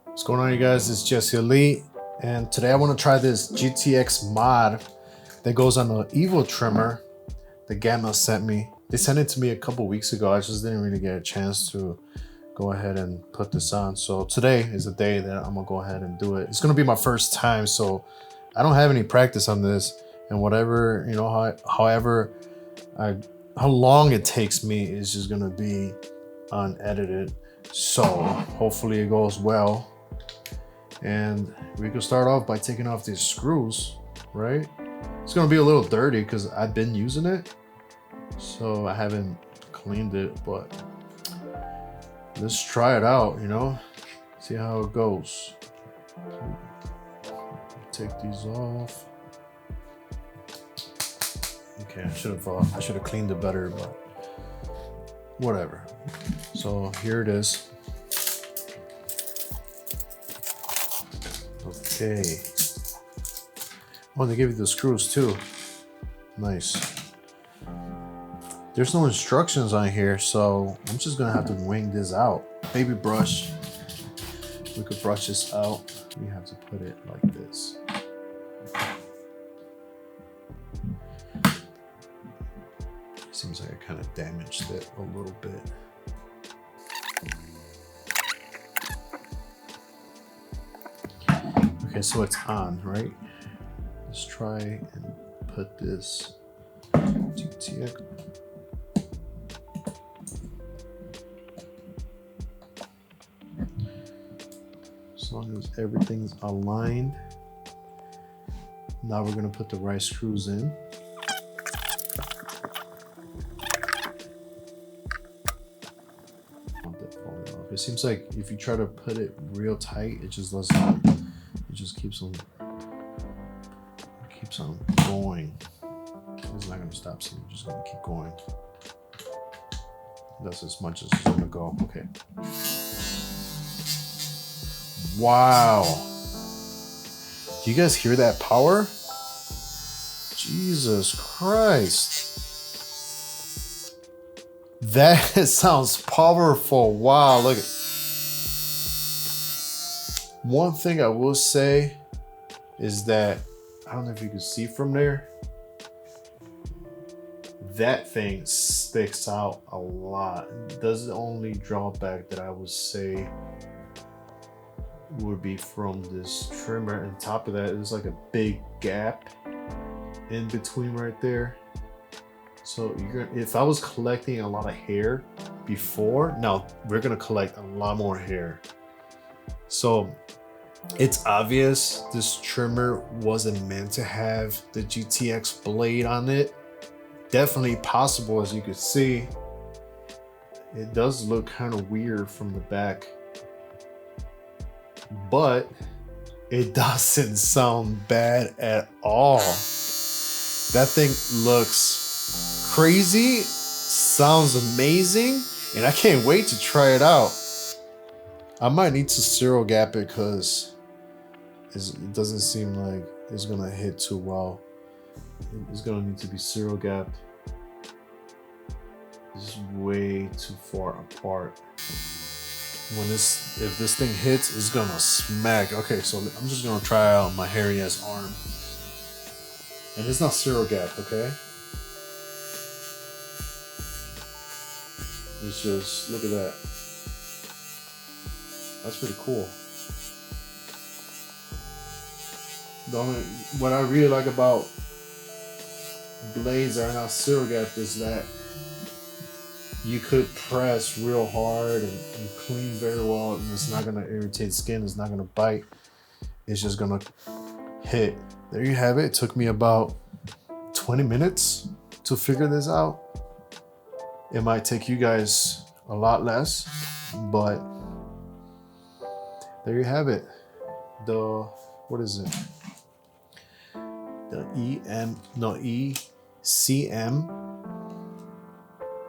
What's going on, you guys? It's Jesse Elite, and today I want to try this GTX mod that goes on the Evo trimmer that Gamma sent me. They sent it to me a couple weeks ago. I just didn't really get a chance to go ahead and put this on. So today is the day that I'm gonna go ahead and do it. It's gonna be my first time, so I don't have any practice on this, and whatever, you know, how long it takes me is just gonna be unedited. So hopefully it goes well. And we could start off by taking off these screws, right? It's gonna be a little dirty because I've been using it, so I haven't cleaned it, but let's try it out, you know, see how it goes. Take these off. Okay, I should have cleaned it better, but whatever. So here it is. Okay. Oh, they give you the screws too. Nice. There's no instructions on here, so I'm just gonna have to wing this out. Baby brush. We could brush this out. We have to put it like this. Seems like I kind of damaged it a little bit. Okay, so it's on, right? Let's try and put this GTX. As long as everything's aligned. Now we're gonna put the right screws in. It seems like if you try to put it real tight, it just doesn't. It just keeps on going. It's not gonna stop, so you're just gonna keep going. That's as much as it's gonna go. Okay. Wow. Do you guys hear that power? Jesus Christ. That sounds powerful. Wow, look. One thing I will say is that, I don't know if you can see from there, that thing sticks out a lot. That's the only drawback that I would say would be from this trimmer. On top of that, there's like a big gap in between right there. So if I was collecting a lot of hair before, now we're gonna collect a lot more hair. So it's obvious this trimmer wasn't meant to have the GTX blade on it. Definitely possible, as you can see. It does look kind of weird from the back, but it doesn't sound bad at all. That thing looks crazy, sounds amazing, and I can't wait to try it out. I might need to zero gap it because it doesn't seem like it's gonna hit too well. It's gonna need to be zero gapped. It's way too far apart. If this thing hits, it's gonna smack. Okay, so I'm just gonna try out my hairy ass arm. And it's not zero gap, okay? It's just, look at that. That's pretty cool. What I really like about blades that are not zero gap is that you could press real hard and clean very well, and it's not gonna irritate skin, it's not gonna bite, it's just gonna hit. There you have it. It took me about 20 minutes to figure this out. It might take you guys a lot less, but there you have it. What is it? The ECM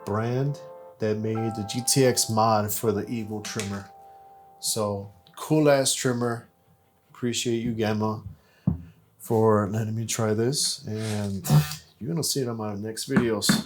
brand that made the GTX mod for the Evo trimmer. So cool ass trimmer. Appreciate you, Gamma, for letting me try this, and you're gonna see it on my next videos.